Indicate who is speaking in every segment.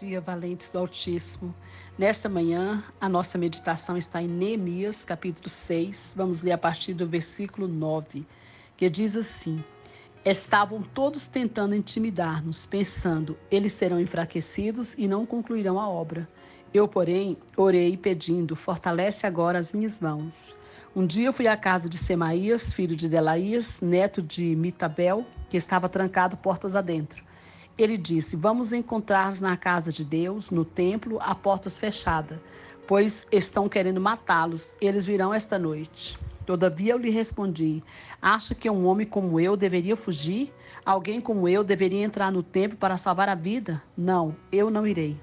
Speaker 1: dia, valentes do Altíssimo. Nesta manhã, a nossa meditação está em Neemias, capítulo 6. Vamos ler a partir do versículo 9, que diz assim: Estavam todos tentando intimidar-nos, pensando, eles serão enfraquecidos e não concluirão a obra. Eu, porém, orei pedindo, fortalece agora as minhas mãos. Um dia eu fui à casa de Semaías, filho de Delaías, neto de Mitabel, que estava trancado portas adentro. Ele disse: Vamos encontrar-nos na casa de Deus, no templo, a portas fechadas, pois estão querendo matá-los. Eles virão esta noite. Todavia eu lhe respondi: Acha que um homem como eu deveria fugir? Alguém como eu deveria entrar no templo para salvar a vida? Não, eu não irei.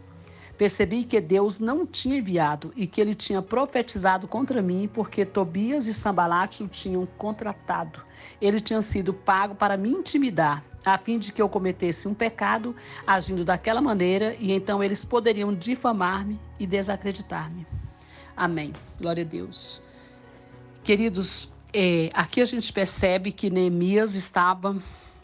Speaker 1: Percebi que Deus não tinha enviado e que ele tinha profetizado contra mim, porque Tobias e Sambalate o tinham contratado. Ele tinha sido pago para me intimidar, a fim de que eu cometesse um pecado, agindo daquela maneira, e então eles poderiam difamar-me e desacreditar-me. Amém. Glória a Deus. Queridos, aqui a gente percebe que Neemias estava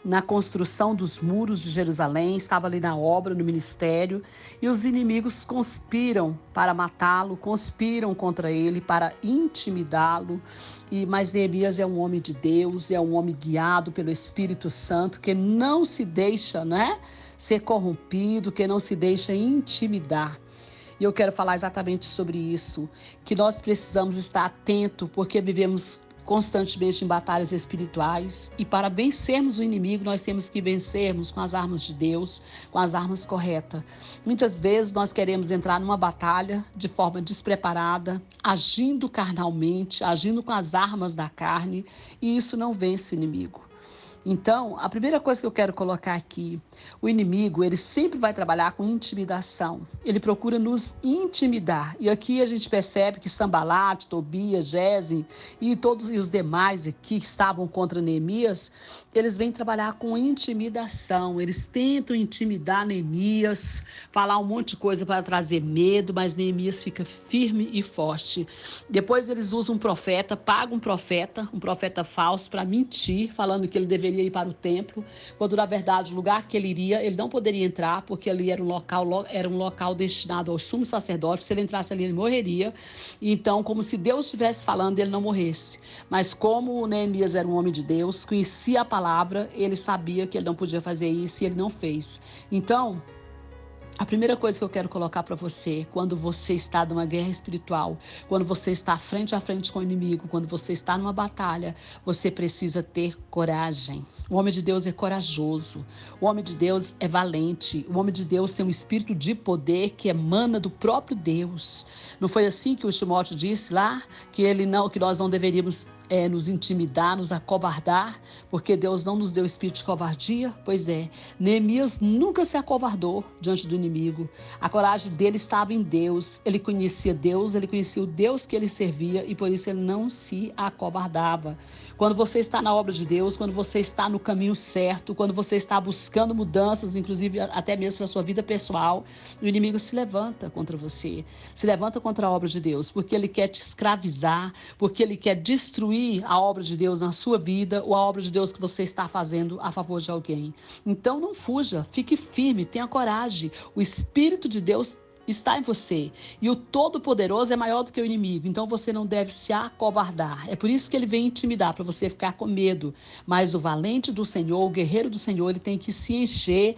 Speaker 1: na construção dos muros de Jerusalém, estava ali na obra, no ministério, e os inimigos conspiram para matá-lo, conspiram contra ele para intimidá-lo. Mas Neemias é um homem de Deus, é um homem guiado pelo Espírito Santo, que não se deixa, ser corrompido, que não se deixa intimidar. E eu quero falar exatamente sobre isso, que nós precisamos estar atentos, porque vivemos constantemente em batalhas espirituais, e para vencermos o inimigo, nós temos que vencermos com as armas de Deus, com as armas corretas. Muitas vezes nós queremos entrar numa batalha de forma despreparada, agindo carnalmente, agindo com as armas da carne, e isso não vence o inimigo. Então, a primeira coisa que eu quero colocar aqui, o inimigo, ele sempre vai trabalhar com intimidação. Ele procura nos intimidar. E aqui a gente percebe que Sambalate, Tobias, Gesem e todos os demais que estavam contra Neemias, eles vêm trabalhar com intimidação. Eles tentam intimidar Neemias, falar um monte de coisa para trazer medo, mas Neemias fica firme e forte. Depois eles usam um profeta, pagam um profeta falso para mentir, falando que ele deveria ir para o templo, quando na verdade o lugar que ele iria, ele não poderia entrar, porque ali era um local destinado aos sumos sacerdotes. Se ele entrasse ali, ele morreria. Então, como se Deus estivesse falando, ele não morresse. Mas como Neemias era um homem de Deus, conhecia a palavra, ele sabia que ele não podia fazer isso e ele não fez. Então, a primeira coisa que eu quero colocar para você, quando você está numa guerra espiritual, quando você está frente a frente com o inimigo, quando você está numa batalha, você precisa ter coragem. O homem de Deus é corajoso, o homem de Deus é valente, o homem de Deus tem um espírito de poder que emana do próprio Deus. Não foi assim que o Timóteo disse lá, que nós não deveríamos nos intimidar, nos acovardar, porque Deus não nos deu espírito de covardia? Pois é, Neemias nunca se acovardou diante do inimigo. A coragem dele estava em Deus. Ele conhecia o Deus que ele servia, e por isso ele não se acovardava. Quando você está na obra de Deus, quando você está no caminho certo, quando você está buscando mudanças, inclusive até mesmo para a sua vida pessoal, o inimigo se levanta contra você, se levanta contra a obra de Deus, porque ele quer te escravizar, porque ele quer destruir a obra de Deus na sua vida, ou a obra de Deus que você está fazendo a favor de alguém. Então não fuja, fique firme, tenha coragem. O Espírito de Deus está em você, e o Todo-Poderoso é maior do que o inimigo, então você não deve se acovardar. É por isso que ele vem intimidar, para você ficar com medo. Mas o valente do Senhor, o guerreiro do Senhor, ele tem que se encher,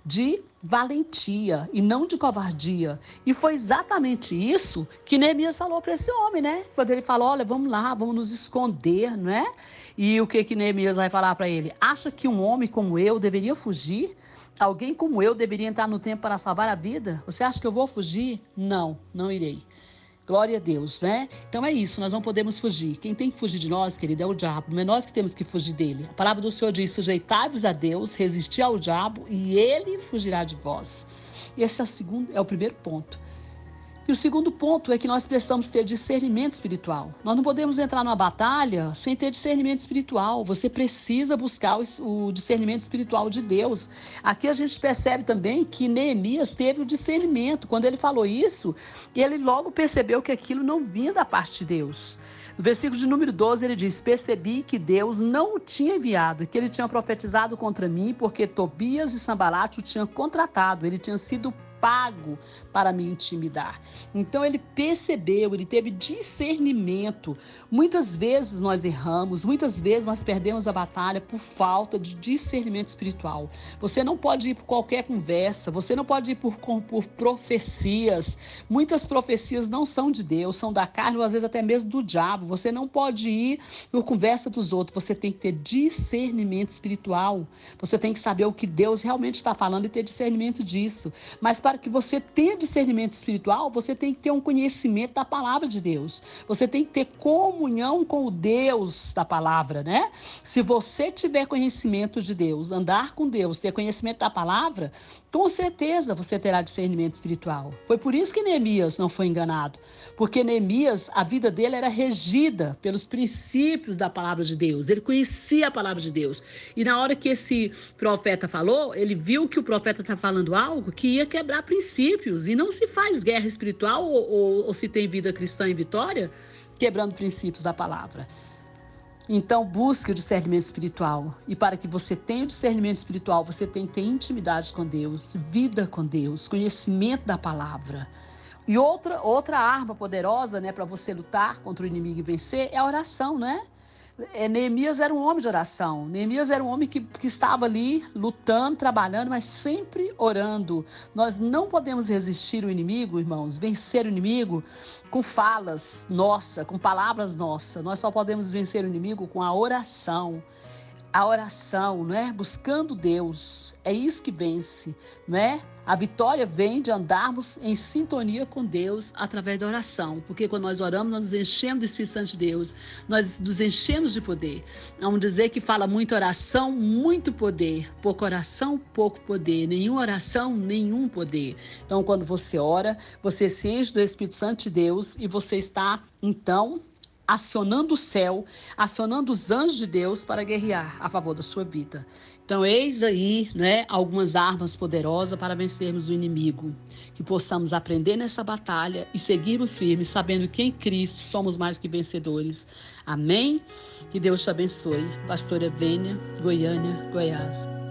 Speaker 1: de valentia e não de covardia. E foi exatamente isso que Neemias falou para esse homem, quando ele falou: olha, vamos lá, vamos nos esconder, E o que Neemias vai falar para ele? Acha que um homem como eu deveria fugir? Alguém como eu deveria entrar no templo para salvar a vida? Você acha que eu vou fugir? Não, não irei. Glória a Deus, Então é isso, nós não podemos fugir. Quem tem que fugir de nós, querido, é o diabo. Não é nós que temos que fugir dele. A palavra do Senhor diz: sujeitai-vos a Deus, resistir ao diabo e ele fugirá de vós. E esse é o primeiro ponto. E o segundo ponto é que nós precisamos ter discernimento espiritual. Nós não podemos entrar numa batalha sem ter discernimento espiritual. Você precisa buscar o discernimento espiritual de Deus. Aqui a gente percebe também que Neemias teve o discernimento. Quando ele falou isso, ele logo percebeu que aquilo não vinha da parte de Deus. No versículo de número 12, ele diz: percebi que Deus não o tinha enviado, que ele tinha profetizado contra mim, porque Tobias e Sambalate o tinham contratado. Ele tinha sido pago para me intimidar. Então ele percebeu, ele teve discernimento. Muitas vezes nós erramos, muitas vezes nós perdemos a batalha por falta de discernimento espiritual. Você não pode ir por qualquer conversa, você não pode ir por profecias. Muitas profecias não são de Deus, são da carne ou às vezes até mesmo do diabo. Você não pode ir por conversa dos outros, você tem que ter discernimento espiritual. Você tem que saber o que Deus realmente está falando e ter discernimento disso. Mas para que você tenha discernimento espiritual, você tem que ter um conhecimento da palavra de Deus. Você tem que ter comunhão com o Deus da palavra, né? Se você tiver conhecimento de Deus, andar com Deus, ter conhecimento da palavra, com certeza você terá discernimento espiritual. Foi por isso que Neemias não foi enganado. Porque Neemias, a vida dele era regida pelos princípios da palavra de Deus. Ele conhecia a palavra de Deus. E na hora que esse profeta falou, ele viu que o profeta está falando algo que ia quebrar princípios. E não se faz guerra espiritual ou se tem vida cristã em vitória quebrando princípios da palavra. Então, busque o discernimento espiritual. E para que você tenha o discernimento espiritual, você tem que ter intimidade com Deus, vida com Deus, conhecimento da palavra. E outra arma poderosa, né, para você lutar contra o inimigo e vencer é a oração, né? Neemias era um homem de oração. Neemias era um homem que estava ali lutando, trabalhando, mas sempre orando. Nós não podemos resistir ao inimigo, irmãos, vencer o inimigo com falas nossas, com palavras nossas. Nós só podemos vencer o inimigo com a oração. A oração, né? Buscando Deus, é isso que vence, né? A vitória vem de andarmos em sintonia com Deus através da oração, porque quando nós oramos, nós nos enchemos do Espírito Santo de Deus, nós nos enchemos de poder. Vamos dizer que fala muito oração, muito poder, pouca oração, pouco poder, nenhuma oração, nenhum poder. Então, quando você ora, você se enche do Espírito Santo de Deus e você está, então, acionando o céu, acionando os anjos de Deus para guerrear a favor da sua vida. Então, eis aí, né, algumas armas poderosas para vencermos o inimigo. Que possamos aprender nessa batalha e seguirmos firmes, sabendo que em Cristo somos mais que vencedores. Amém? Que Deus te abençoe. Pastora Vênia, Goiânia, Goiás.